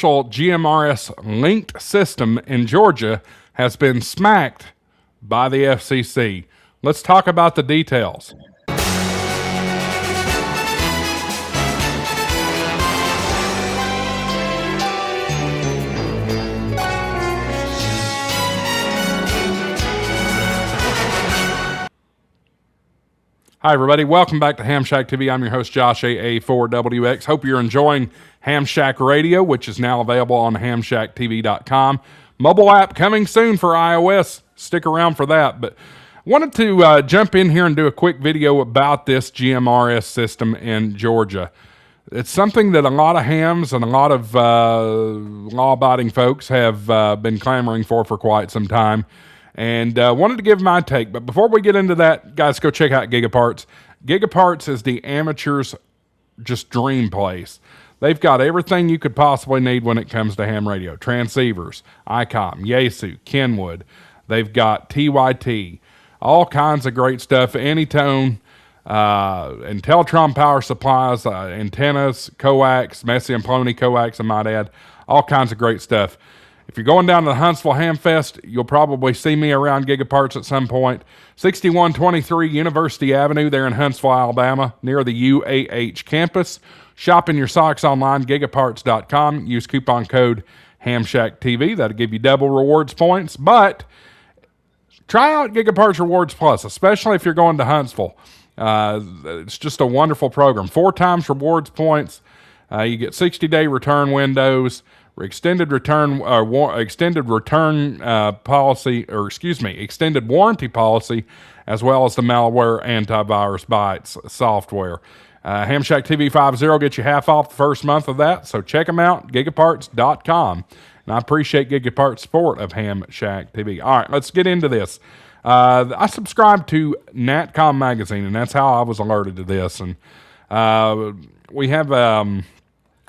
GMRS linked system in Georgia has been smacked by the FCC. Let's talk about the details. Hi, everybody. Welcome back to HamShack TV. I'm your host, Josh AA4WX. Hope you're enjoying HamShack Radio, which is now available on HamShackTV.com. Mobile app coming soon for iOS. Stick around for that. But wanted to jump in here and do a quick video about this GMRS system in Georgia. It's something that a lot of hams and a lot of law-abiding folks have been clamoring for quite some time. And wanted to give my take. But before we get into that, guys, go check out Gigaparts. Gigaparts is the amateur's just dream place. They've got everything you could possibly need when it comes to ham radio. Transceivers, ICOM, Yaesu, Kenwood. They've got TYT, all kinds of great stuff. Anytone, and Teltron power supplies, antennas, coax, Messi and Ploney coax, I might add. All kinds of great stuff. If you're going down to the Huntsville Ham Fest, you'll probably see me around Gigaparts at some point. 6123 University Avenue there in Huntsville, Alabama, near the UAH campus. Shopping your socks online, gigaparts.com. Use coupon code HamShackTV. That'll give you double rewards points. But try out Gigaparts Rewards Plus, especially if you're going to Huntsville. It's just a wonderful program. 4 times rewards points. You get 60-day return windows. Extended warranty policy, as well as the malware antivirus bytes software. HamShack TV 50 gets you half off the first month of that, so check them out, gigaparts.com. And I appreciate Gigaparts' support of HamShack TV. All right, let's get into this. I subscribe to Natcom magazine, and that's how I was alerted to this. And we have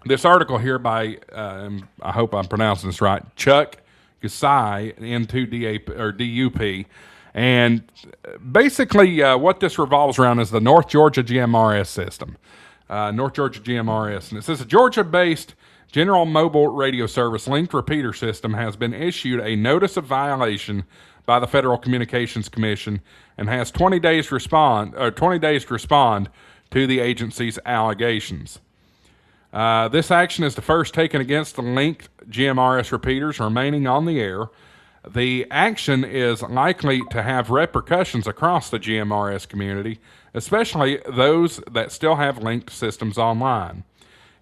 this article here by, I hope I'm pronouncing this right, Chuck Gasai, N2DUP. And basically what this revolves around is the North Georgia GMRS system. North Georgia GMRS. And it says a Georgia-based general mobile radio service linked repeater system has been issued a notice of violation by the Federal Communications Commission and has 20 days to respond to the agency's allegations. This action is the first taken against the linked GMRS repeaters remaining on the air. The action is likely to have repercussions across the GMRS community, especially those that still have linked systems online.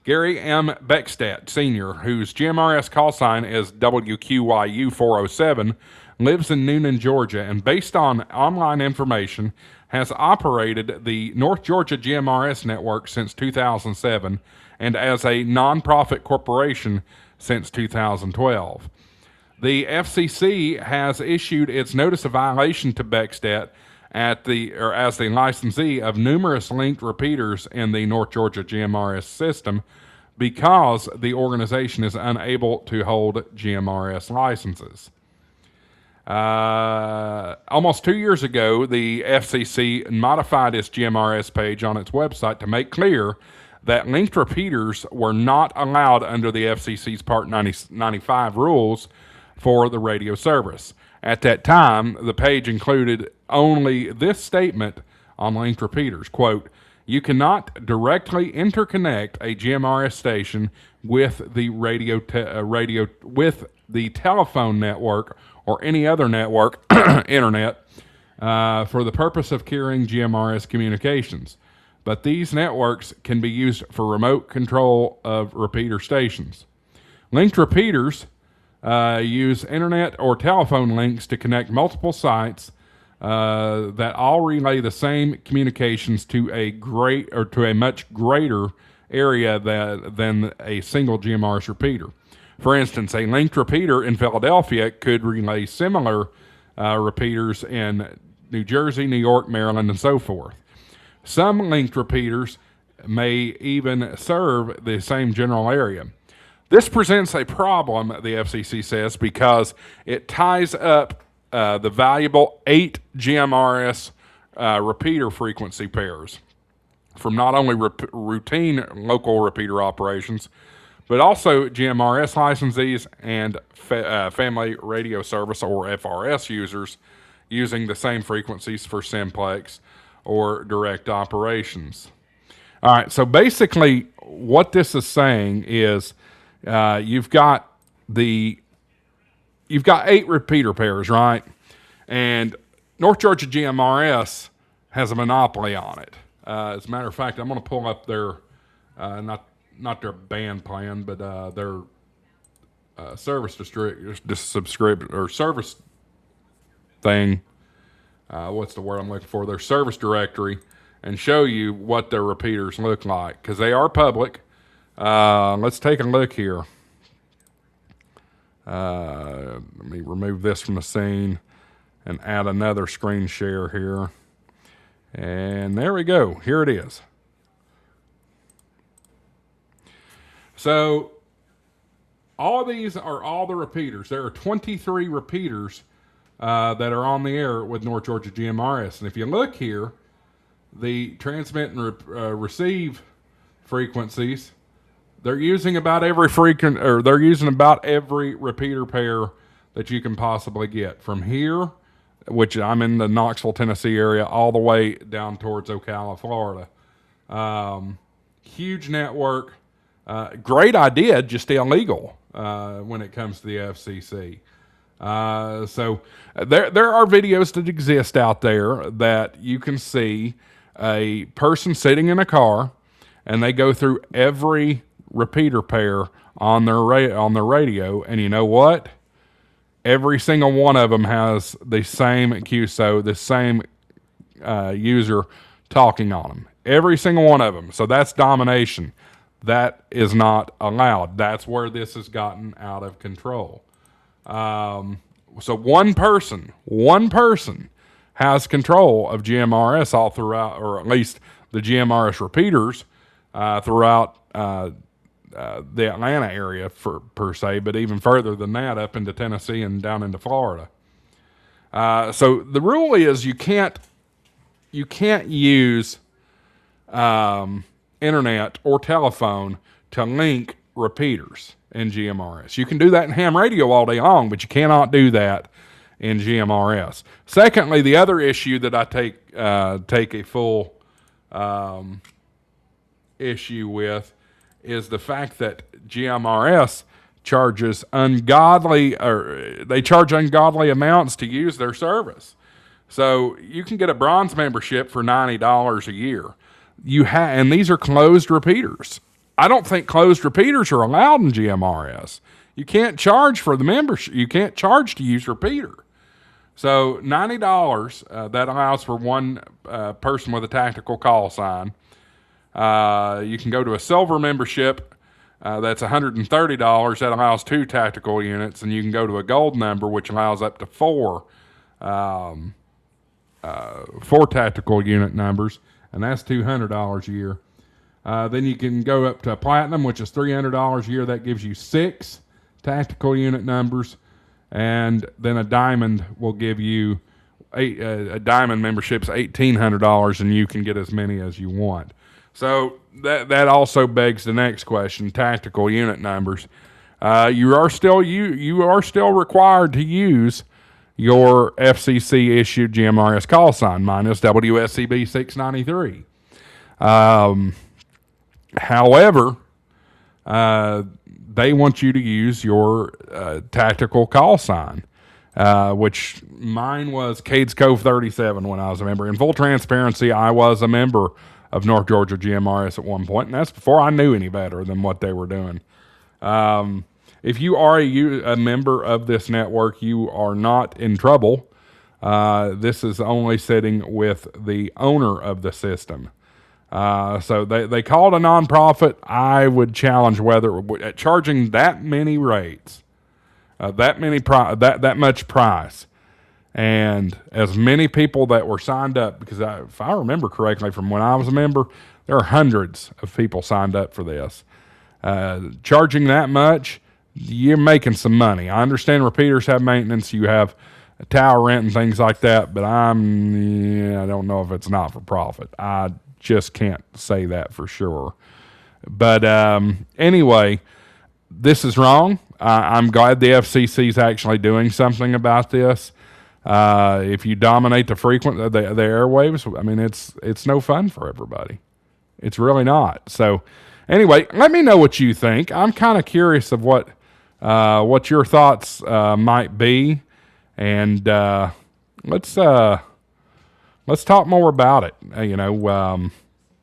Gary M. Beckstadt, Sr., whose GMRS call sign is WQYU407, lives in Noonan, Georgia, and based on online information, has operated the North Georgia GMRS Network since 2007 and as a nonprofit corporation since 2012. The FCC has issued its notice of violation to Beckstadt as the licensee of numerous linked repeaters in the North Georgia GMRS system because the organization is unable to hold GMRS licenses. Almost 2 years ago, the FCC modified its GMRS page on its website to make clear that linked repeaters were not allowed under the FCC's Part 95 rules for the radio service. At that time, the page included only this statement on linked repeaters, quote, "You cannot directly interconnect a GMRS station with the with the telephone network or any other network, internet, for the purpose of carrying GMRS communications. But these networks can be used for remote control of repeater stations. Linked repeaters use internet or telephone links to connect multiple sites that all relay the same communications to a much greater area than a single GMRS repeater. For instance, a linked repeater in Philadelphia could relay similar repeaters in New Jersey, New York, Maryland, and so forth. Some linked repeaters may even serve the same general area. This presents a problem, the FCC says, because it ties up the valuable 8 GMRS repeater frequency pairs from not only routine local repeater operations, but also GMRS licensees and family radio service or FRS users using the same frequencies for simplex or direct operations. All right, so basically what this is saying is you've got 8 repeater pairs, right? And North Georgia GMRS has a monopoly on it. As a matter of fact, I'm going to pull up their not their band plan, but their service subscribe or service thing. What's the word I'm looking for? Their service directory, and show you what their repeaters look like because they are public. Let's take a look here. Let me remove this from the scene and add another screen share here. And there we go. Here it is. So all of these are all the repeaters. There are 23 repeaters that are on the air with North Georgia GMRS. And if you look here, the transmit and receive frequencies, they're using about every repeater pair that you can possibly get from here, which I'm in the Knoxville, Tennessee area, all the way down towards Ocala, Florida. Huge network. Great idea, just illegal when it comes to the FCC. So there are videos that exist out there that you can see a person sitting in a car, and they go through every repeater pair on their radio, and you know what? Every single one of them has the same QSO, the same user talking on them. Every single one of them. So that's domination. That is not allowed. That's where this has gotten out of control. So one person has control of GMRS all throughout, or at least the GMRS repeaters throughout the Atlanta area per se, but even further than that up into Tennessee and down into Florida. So the rule is you can't use internet or telephone to link repeaters in GMRS. You can do that in ham radio all day long, but you cannot do that in GMRS. Secondly, the other issue that I take a full issue with is the fact that GMRS charge ungodly amounts to use their service. So you can get a bronze membership for $90 a year. And these are closed repeaters. I don't think closed repeaters are allowed in GMRS. You can't charge for the membership. You can't charge to use repeater. So $90, that allows for one person with a tactical call sign. You can go to a silver membership. That's $130. That allows 2 tactical units. And you can go to a gold number, which allows up to 4 tactical unit numbers. And that's $200 a year. Then you can go up to a platinum, which is $300 a year. That gives you 6 tactical unit numbers. And then a diamond will give you a diamond membership's $1,800, and you can get as many as you want. So that also begs the next question: tactical unit numbers. You are still required to use your FCC issued GMRS call sign minus WSCB 693. However, they want you to use your tactical call sign, which mine was Cades Cove 37 when I was a member. In full transparency, I was a member of North Georgia GMRS at one point, and that's before I knew any better than what they were doing. If you are a member of this network, you are not in trouble. This is only sitting with the owner of the system. So they call it a nonprofit. I would challenge whether charging that many rates, that much price, and as many people that were signed up, because if I remember correctly from when I was a member, there are hundreds of people signed up for this. Charging that much, you're making some money. I understand repeaters have maintenance. You have a tower rent and things like that, but I don't know if it's not for profit. I just can't say that for sure. But anyway, this is wrong. I'm glad the FCC is actually doing something about this. If you dominate the airwaves, I mean, it's no fun for everybody. It's really not. So, anyway, let me know what you think. I'm kind of curious of what your thoughts might be, and let's talk more about it.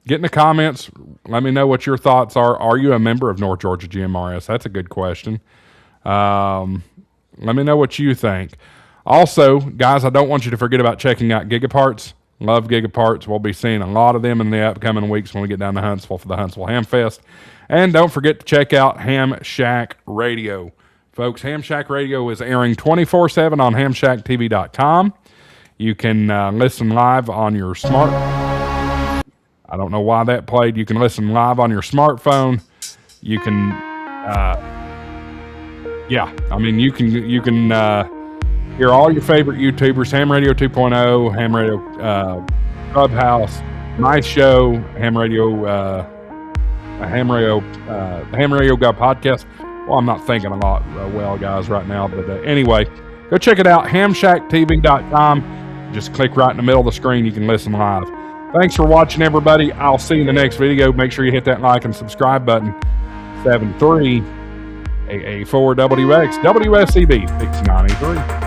Get in the comments. Let me know what your thoughts are. Are you a member of North Georgia GMRS? That's a good question. Let me know what you think. Also, guys, I don't want you to forget about checking out Gigaparts. Love Gigaparts. We'll be seeing a lot of them in the upcoming weeks when we get down to Huntsville for the Huntsville Ham Fest. And don't forget to check out HamShack Radio. Folks, HamShack Radio is airing 24/7 on HamShackTV.com. You can listen live on your I don't know why that played. You can listen live on your smartphone. You can, you can hear all your favorite YouTubers: Ham Radio 2.0, Ham Radio Clubhouse, my show, Ham Radio Guy podcast. Well, I'm not thinking a lot guys, right now, but anyway, go check it out, HamShackTV.com. Just click right in the middle of the screen. You can listen live. Thanks for watching, everybody. I'll see you in the next video. Make sure you hit that like and subscribe button. 73 AA4WX WSCB 693.